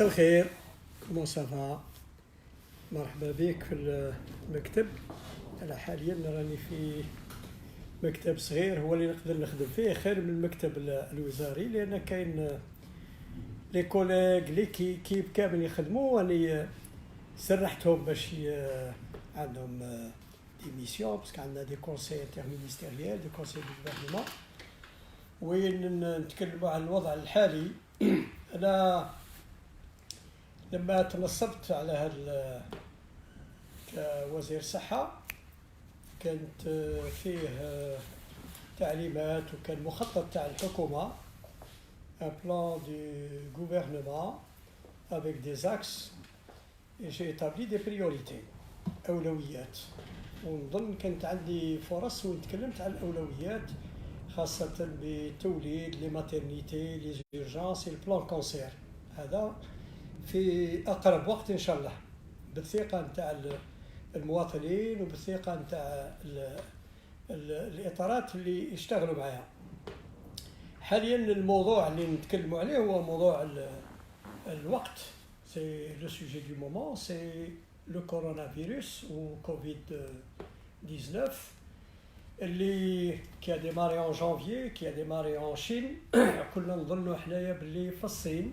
مساء الخير. كومون سافا؟ مرحبا بك في المكتب. أنا حاليا راني في مكتب صغير هو اللي نقدر نخدم فيه خير من المكتب الوزاري، لأن كاين لي كوليغ ليكيب كامل يخدموا، واني سرحتهم باش عندهم دي ميسيون، باسكو عندنا دي كونسي انترمينيستيريال، دي كونسي دو غوفرنمون وين نتكلموا عن الوضع الحالي. أنا لما تنصبت على هذا كوزير صحة كانت فيه تعليمات وكان مخطط تاع الحكومة un plan du gouvernement avec des axes et j'ai établi des priorités أولويات، ونظن كانت عندي فرص وتكلمت عن الأولويات خاصة بتوليد لي ماترنيتي لي زورجانس البلان كونسير. هذا في أقرب وقت إن شاء الله بالثقة نتاع المواطنين وبالثقة نتاع الإطارات اللي يشتغلوا معايا. حاليا الموضوع اللي نتكلموا عليه هو موضوع الوقت، سي لو سوجي دو مومون، سي لو كورونا فيروس و كوفيد 19 اللي كي ديماري en janvier كي ديماري en Chine. كلنا نظنوا حنايا باللي في الصين.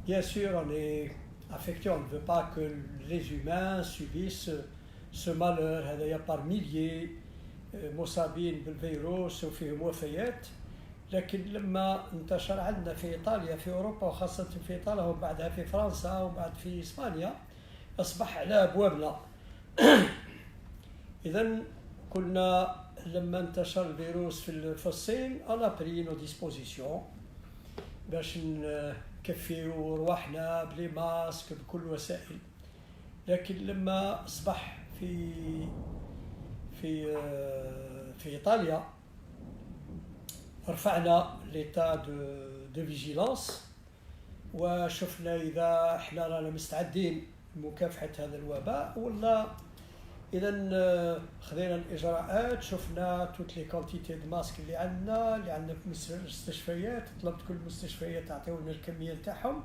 Bien sûr, on est affecté, on ne veut pas que les humains subissent ce malheur. Il y a par milliers مصابين بالفيروس وفيهم وفيات، لكن لما انتشر عندنا في إيطاليا في أوروبا وخاصة في إيطاليا وبعدها في فرنسا وبعد في إسبانيا أصبح على أبوابنا. إذن كنا لما انتشر الفيروس في الصين on a pris nos dispositions باش نكفيو رواحنا بلي ماسك بكل وسائل. لكن لما أصبح في إيطاليا رفعنا ليتا دو فيجيلانس وشفنا إذا احنا رانا مستعدين لمكافحة هذا الوباء ولا. إذا خذينا الإجراءات، شفنا توت لي كونتيتي دو ماسك اللي عندنا في المستشفيات، طلبت كل المستشفيات تعطيونا الكمية نتاعهم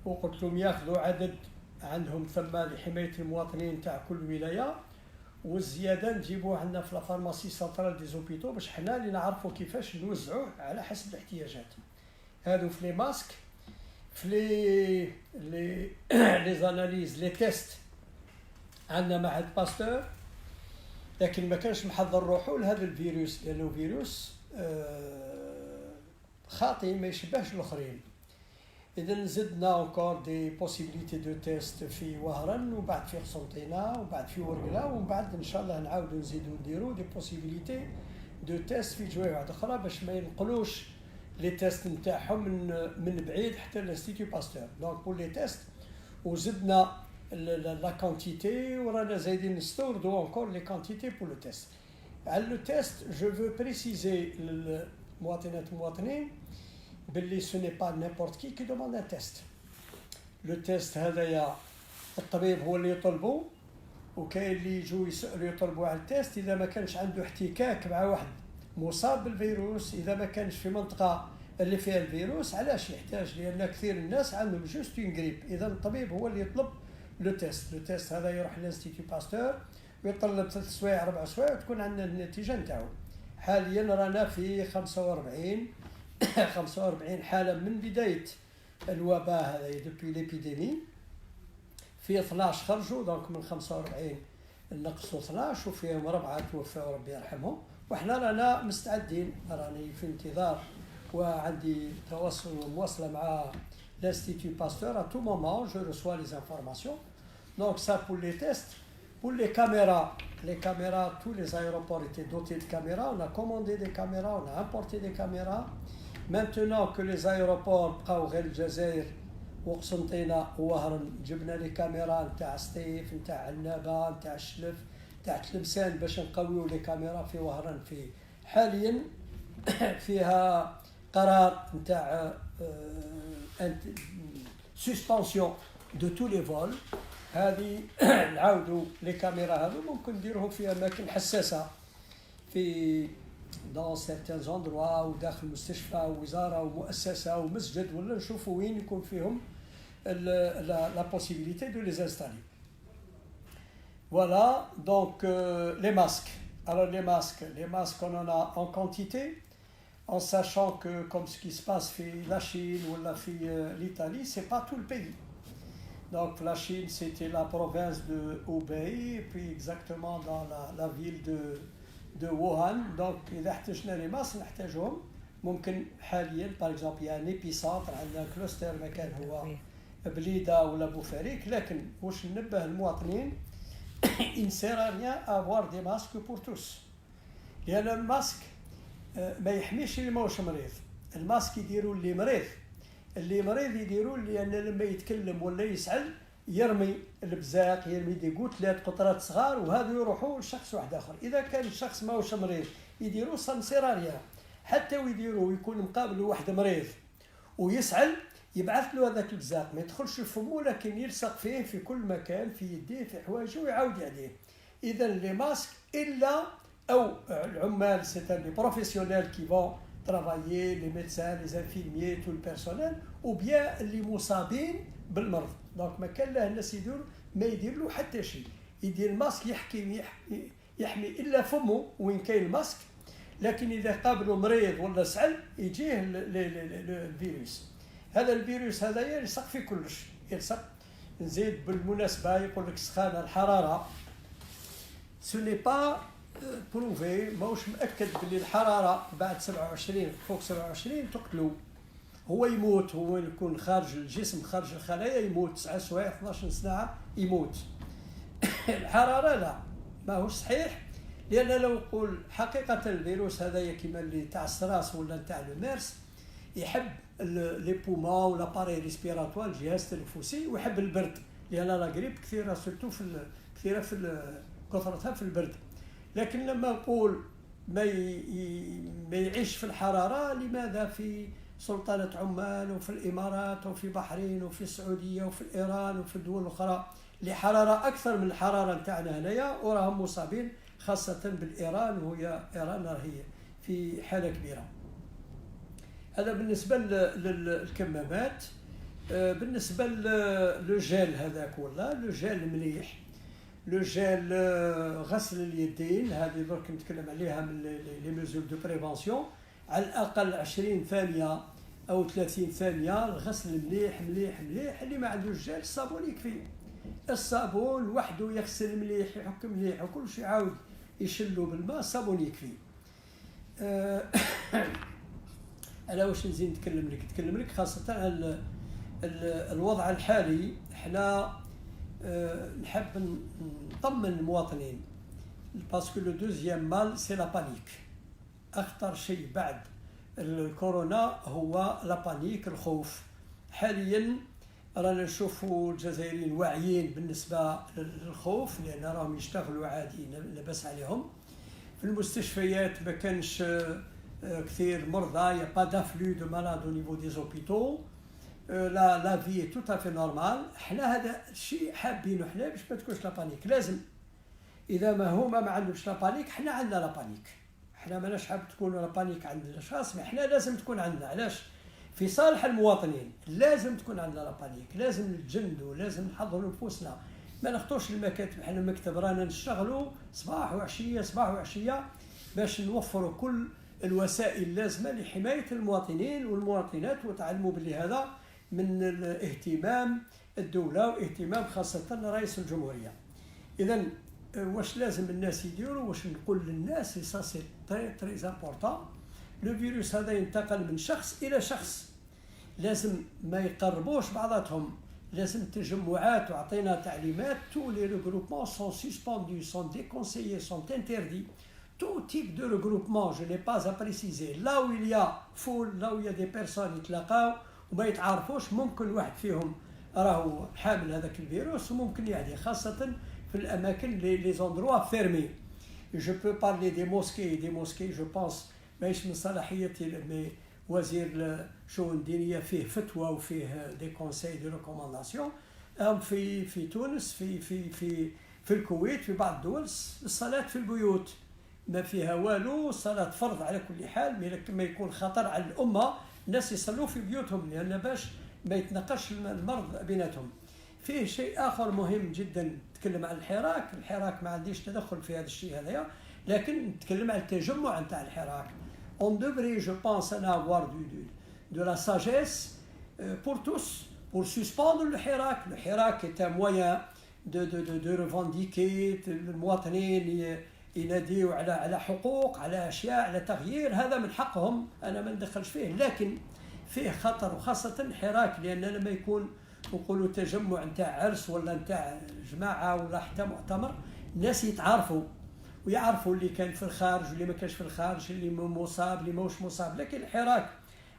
وقلت لهم ياخذوا عدد عندهم ثم لحماية المواطنين تاع كل ولاية، والزيادة نجيبوه عندنا في لافارماسي سنترال دي زوبيتو باش حنا اللي نعرفوا كيفاش نوزعوه على حسب الاحتياجات. هادو في لي ماسك، في لي زاناليز لي تيست عندنا معهد باستور، لكن ما كانش محضر روحه لهذا الفيروس لأنه فيروس خاطئ ما يشبهش الآخرين. إذا زدنا encore des possibilités de test في وهران وبعد في قسنطينة وبعد في ورقلة، وبعد إن شاء الله نعاودوا نزيدوا نديروا des possibilités de test في جوايع واحدة أخرى باش ما ينقلوش لي تيست نتاعهم من بعيد حتى للانستيتيو باستور. دونك بور لي تيست وزدنا la quantité ورانا زايدين نستوردوا encore les quantités pour le test. على le test je veux préciser للمواطنات والمواطنين باللي ce n'est pas n'importe qui demande un test. le test هذايا الطبيب هو اللي يطلبه، وكاين اللي يجوا يسألوا يطلبوا على التيست إذا ما كانش عنده احتكاك مع واحد مصاب بالفيروس، إذا ما كانش في منطقة اللي فيها الفيروس علاش يحتاج، لأن كثير الناس عندهم جوست اون غريب. إذا الطبيب هو اللي يطلب لو تيست. لو تيست هذا يروح للانستيتيو باستور ويطلب 3 سوايع 4 سوايع وتكون عندنا النتيجة نتاعو. حاليا رانا في 45 حالة من بداية الوباء هذا دوبي ليبيديمي. في 12 خرجوا، دونك من 45 نقصوا 12 وفيهم 4 توفوا ربي يرحمهم، وحنا رانا مستعدين، راني في انتظار وعندي مواصلة مع l'Institut Pasteur. À tout moment, je reçois les informations. Donc ça pour les tests. Pour les caméras, tous les aéroports étaient dotés de caméras. On a commandé des caméras, on a importé des caméras. Maintenant que les aéroports بقاو غير الجزائر وقسنطينة ووهران، جبنا لي كاميرا نتاع سطيف نتاع عنابة نتاع الشلف نتاع تلمسان باش نقويو لي كاميرا في وهران. في حاليا فيها قرار نتاع suspension de tous les vols. هذه نعاودوا لي كاميرا هذو ممكن نديرهم في أماكن حساسة في dans certains endroits وداخل مستشفى ووزارة ومؤسسة ومسجد، ولا نشوفوا وين يكون فيهم la possibilité de les installer. Voilà, donc les masques. Alors les masques, on en a en quantité, en sachant que comme ce qui se passe dans la Chine ou l'Italie, c'est pas tout le pays. Donc la Chine, c'était la province de Hubei, et puis exactement dans la ville de Wuhan. Donc إذا احتاجنا les masques نحتاجهم. ممكن حاليا par exemple il y a un épicentre عندنا كلوستر مكان هو بليده ولا بوفاريك، لكن واش ننبه المواطنين il ne sert à rien à avoir des masques pour tous. لأن الماسك ما يحميش اللي ماهوش مريض. الماسك يديروا اللي مريض يديروا لأن لما يتكلم ولا يسعل يرمي البزاق، يرمي دي قتلات قطرات صغار، وهذا يروحوا لشخص واحد آخر. إذا كان الشخص ماهوش مريض يديروا سنسيراريا، حتى ويديروا ويكون مقابل واحد مريض ويسعل يبعث له هذاك البزاق، ما يدخلش في فمه لكن يلصق فيه في كل مكان، في يديه في حوايجه ويعاود يعديه. إذا لي ماسك إلا أو العمال سيتان لي بروفيسيونيل كي فون ترافايي، لي ميدسان لي انفيرميي تو البيرسونيل، او بيان اللي مصابين بالمرض. دونك ما كان له الناس ما يدير له حتى شيء. يدير الماسك يحمي إلا فمه وين كاين الماسك، لكن إذا قابلوا مريض ولا سعل يجيه الفيروس. هذا الفيروس هذا يلصق في كلش، يلصق. نزيد بالمناسبة يقول لك سخانة الحرارة سو ني با بروفي، ماهوش مأكد باللي الحرارة بعد 27 فوق 27 تقتلو، هو يموت، هو يكون خارج الجسم خارج الخلايا يموت 9 سوايع 12 ساعة يموت. الحرارة لا، ماهوش صحيح، لأن لو نقول حقيقة الفيروس هذايا كيما اللي تاع السراس ولا تاع الميرس يحب لي بومون ولا باري ريسبيراتوار الجهاز التنفسي، ويحب البرد، لأن لا غريب كثيرة سورتو كثيرة كثرتها في البرد. لكن لما نقول ما يعيش في الحرارة، لماذا في سلطنة عمان وفي الإمارات وفي بحرين وفي السعودية وفي إيران وفي الدول الأخرى لحرارة أكثر من الحرارة نتاعنا هنايا، وراهم مصابين خاصة بالإيران، وهي إيران راهي في حالة كبيرة. هذا بالنسبة للكمامات. بالنسبة للجيل هذاك ولا لو جيل مليح، لو جيل غسل اليدين، هذه درك نتكلم عليها من لي ميزور دو بريفونسيون، على الأقل 20 ثانية أو 30 ثانية الغسل مليح مليح مليح. اللي ما عندوش جيل الصابون يكفي، الصابون وحده يغسل مليح يحك مليح وكل شيء عاود يشلو بالماء، الصابون يكفي. على واش نزيد نتكلم لك خاصة على الوضع الحالي. احنا نحب نطمن المواطنين باسكو لو دوزيام مال سي لا بانيك. اخطر شيء بعد الكورونا هو لا بانيك، الخوف. حاليا رانا نشوفوا الجزائريين واعيين بالنسبة للخوف، لأن راهم يشتغلوا عادي لاباس عليهم. في المستشفيات ما كانش كثير مرضى، يا با دافلو دو مالاد او نيفو دي زوبيتو، لا في تو تافي نورمال. حنا هذا الشيء حابينه حنا باش ما تكونش لا بانيك. لازم اذا ما هما ما عندهمش لا بانيك، حنا عندنا لا بانيك. حنا ماناش حاب تكون لا بانيك عند الاشخاص، ما حنا لازم تكون عندنا. علاش؟ في صالح المواطنين لازم تكون عندنا لا بانيك، لازم نتجندوا، لازم نحضروا نفوسنا، ما نخطوش المكاتب. حنا المكتب رانا نشتغلوا صباح وعشيه صباح وعشيه باش نوفروا كل الوسائل اللازمه لحمايه المواطنين والمواطنات، وتعلموا بلي هذا من الاهتمام الدوله واهتمام خاصه رئيس الجمهوريه. اذا واش لازم الناس يديروا؟ واش نقول للناس سا سي تري تري امبورطون. لو فيروس هذا ينتقل من شخص الى شخص، لازم ما يقربوش بعضاتهم، لازم تجمعات، وعطينا تعليمات تو لي ريغروبمون سون سسبوندو سون ديكونسيي سون انتردي. Tout type de regroupement, je n'ai pas à préciser. Là où il y a foule, là où il y a des personnes يتلاقاو وما يتعارفوش، ممكن واحد فيهم راهو حامل هذاك الفيروس وممكن يعدي، خاصة في الأماكن les endroits fermés. Je peux parler des mosquées, je pense ماهيش من صلاحيتي، مي وزير الشؤون الدينية فيه فتوى وفيه دي كونساي دي ريكومانداسيون. في تونس، في الكويت، في بعض الدول الصلاة في البيوت ما فيها والو، صلاة فرض على كل حال، ما يكون خطر على الأمة الناس يصلوا في بيوتهم، لأن باش ما يتناقش المرض بيناتهم. فيه شيء اخر مهم جدا، نتكلم عن الحراك ما عنديش تدخل في هذا الشيء هذايا، لكن نتكلم عن التجمع نتاع الحراك. on devrait je pense en avoir de la sagesse pour tous pour suspendre le حراك est un moyen de revendiquer المواطنين يناديوا على حقوق، على اشياء، على تغيير، هذا من حقهم، انا ما ندخلش فيه، لكن فيه خطر، وخاصه الحراك، لان لما يكون نقولوا تجمع نتاع عرس ولا نتاع جماعه ولا حتى مؤتمر، الناس يتعارفوا ويعرفوا اللي كان في الخارج واللي ما كانش في الخارج، اللي مصاب اللي ماهوش مصاب. لكن الحراك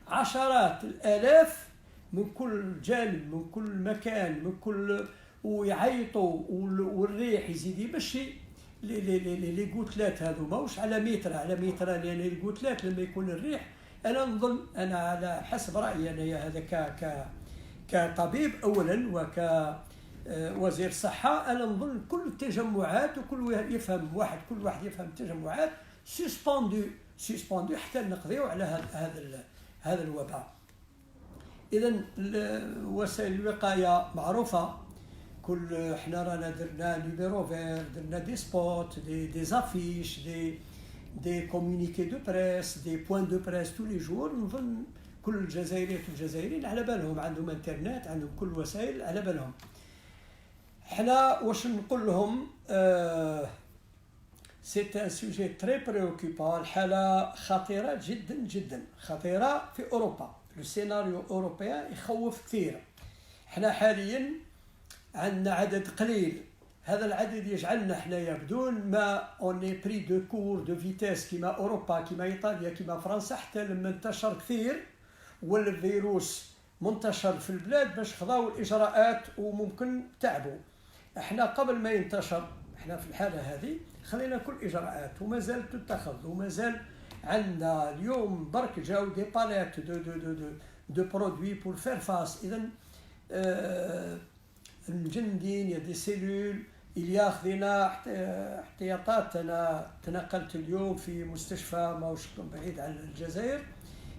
عشرات الالاف من كل جانب، من كل مكان، من كل، ويعيطوا والريح يزيد يمشي. لي قوتلات هذو ماهوش على متر لان القوتلات لما يكون الريح، انا نظن، انا على حسب رايي انا هذا كطبيب اولا وكوزير صحه، انا نظن كل التجمعات وكل واحد يفهم التجمعات سسبوندو حتى نقضيو على هذا الوباء. اذا وسائل الوقايه معروفه، كل احنا رانا درنا نيميرو فير، درنا دي سبوت، دي زافيش، دي كومونيكي دو بريس، دي بوين دو بريس تو لي جور. نظن كل الجزائريات والجزائريين على بالهم، عندهم انترنت، عندهم كل وسائل على بالهم. حنا واش نقول لهم؟ سي ان سوجي تري بريوكوبون، الحاله خطيره جدا جدا، خطيره في اوروبا. لو سيناريو اوروبيان يخوف كثير. حنا حاليا عندنا عدد قليل، هذا العدد يجعلنا حنايا بدون ما اوني بري دو كور دو فيتيس كيما اوروبا، كيما ايطاليا، كيما فرنسا، حتى لما انتشر كثير ولا الفيروس منتشر في البلاد باش خضاو الاجراءات وممكن تعبوا. احنا قبل ما ينتشر، احنا في الحاله هذه خلينا كل اجراءات وما زالت تتخذ، وما زال عندنا اليوم برك جاو دي باليت دو برودوي بور فير فاس. اذا المجندين يا دي سيلول اللي خذينا احتياطات. انا تنقلت اليوم في مستشفى ماهوش بعيد عن الجزائر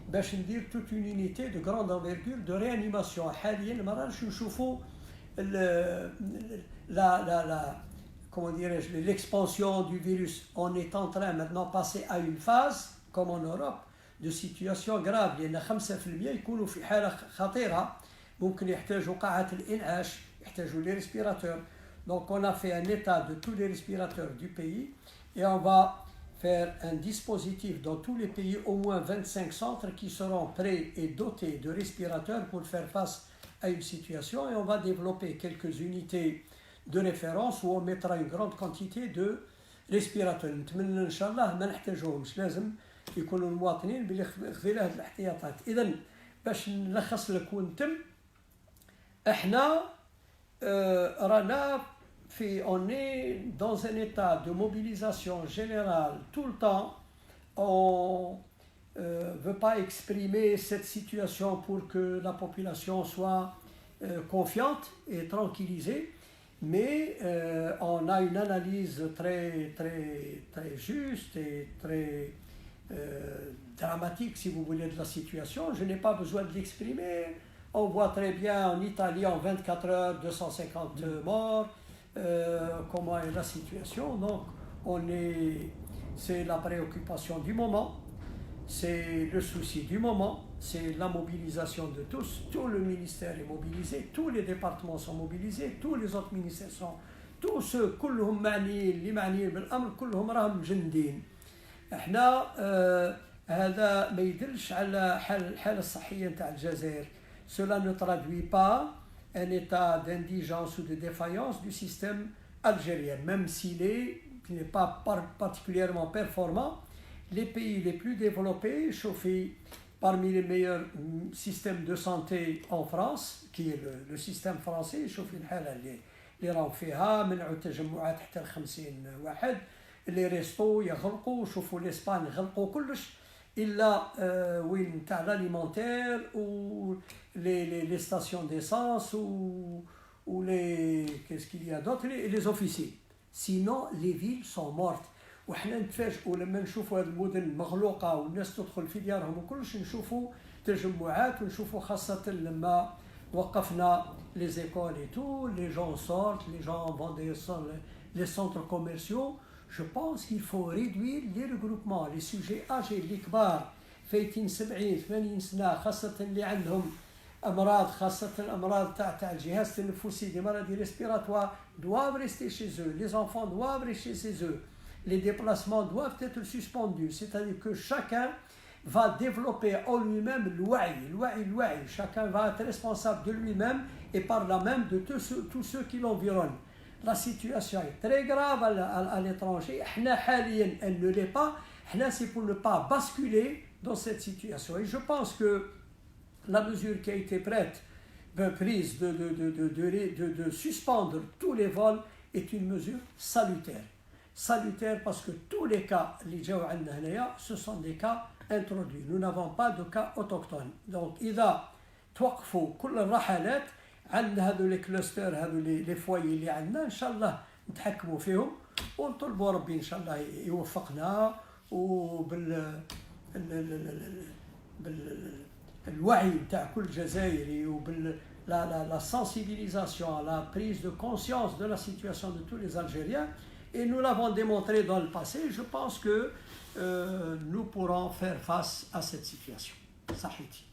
باش ندير توت اون يونيتي دو غراند انفيرغور دو ريانيماسيون. حاليا ما راش نشوفوا la comment dirais-je, l'expansion du virus. On est en train maintenant de passer à une phase comme en Europe de situation grave، لان 5% يكونوا في حاله خطيره، ممكن يحتاجوا قاعه الانعاش، يحتاجوا les respirateurs. Donc on a fait un état de tous les respirateurs du pays et on va faire un dispositif dans tous les pays, au moins 25 centres qui seront prêts et dotés de respirateurs pour faire face à une situation, et on va développer quelques unités de référence où on mettra une grande quantité de respirateurs. نتمنى ان شاء الله ما نحتاجوهمش، لازم يكونوا المواطنين باللي خذينا هذه الاحتياطات. اذا باش نلخص لك ونتم، احنا رانا on est dans un état de mobilisation générale tout le temps. On veut pas exprimer cette situation pour que la population soit confiante et tranquillisée, mais on a une analyse très juste et très dramatique, si vous voulez, de la situation. Je n'ai pas besoin de l'exprimer. On voit très bien en Italie en 24 heures 250 morts. Comment est la situation. Donc c'est la préoccupation du moment, c'est le souci du moment, c'est la mobilisation de tous. Tout le ministère est mobilisé, tous les départements sont mobilisés, tous les autres ministères sont, tous ceux كلهم معنيين اللي معنيين بالامر كلهم راهم مجندين. احنا هذا ما يدلش على الحاله الصحيه نتاع الجزائر. Cela ne traduit pas un état d'indigence ou de défaillance du système algérien, même s'il n'est pas particulièrement performant. Les pays les plus développés, chauffés parmi les meilleurs systèmes de santé en France, qui est le système français, chauffé الحالة اللي راهو فيها منعوا التجمعات حتى 50 واحد، اللي ريستو يغلقوا، شوفوا الاسبان غلقوا كلش الا وين تاع l'alimenteur ou les stations d'essence ou les qu'est-ce qu'il y a d'autre, les officines. Sinon les villes sont mortes. وحنا نتفاجئوا لما نشوفوا هذه المدن مغلوقه والناس تدخل في ديارهم وكلش، نشوفوا تجمعات، ونشوفوا خاصه لما وقفنا les écoles et tout, les gens sortent, les gens vont les centres commerciaux. Je pense qu'il faut réduire les regroupements, les sujets âgés, les كبار فايتين 70 80 سنة خاصة اللي عندهم أمراض خاصة الأمراض تاع الجهاز التنفسي des maladies respiratoires doivent rester chez eux, les enfants doivent rester chez eux, les déplacements doivent être suspendus, c'est-à-dire que chacun va développer en lui-même الوعي, chacun va être responsable de lui-même et par là même de tous ceux qui l'environnent. La situation est très grave à l'étranger. Elle ne l'est pas. C'est pour ne pas basculer dans cette situation. Et je pense que la mesure qui a été prise de suspendre tous les vols est une mesure salutaire. Salutaire parce que tous les cas, ce sont des cas introduits. Nous n'avons pas de cas autochtones. Donc, إذا توقفوا كل الرحلات عندنا هذو لي كلوستر هذو لي فوايي اللي عندنا ان شاء الله نتحكموا فيهم ونطلبوا ربي ان شاء الله يوفقنا وبال بالوعي نتاع كل جزائري وبال la sensibilisation, la prise de conscience de la situation de tous les Algériens, et nous l'avons démontré dans le passé. Je pense que nous pourrons faire face à cette situation. Sahiti.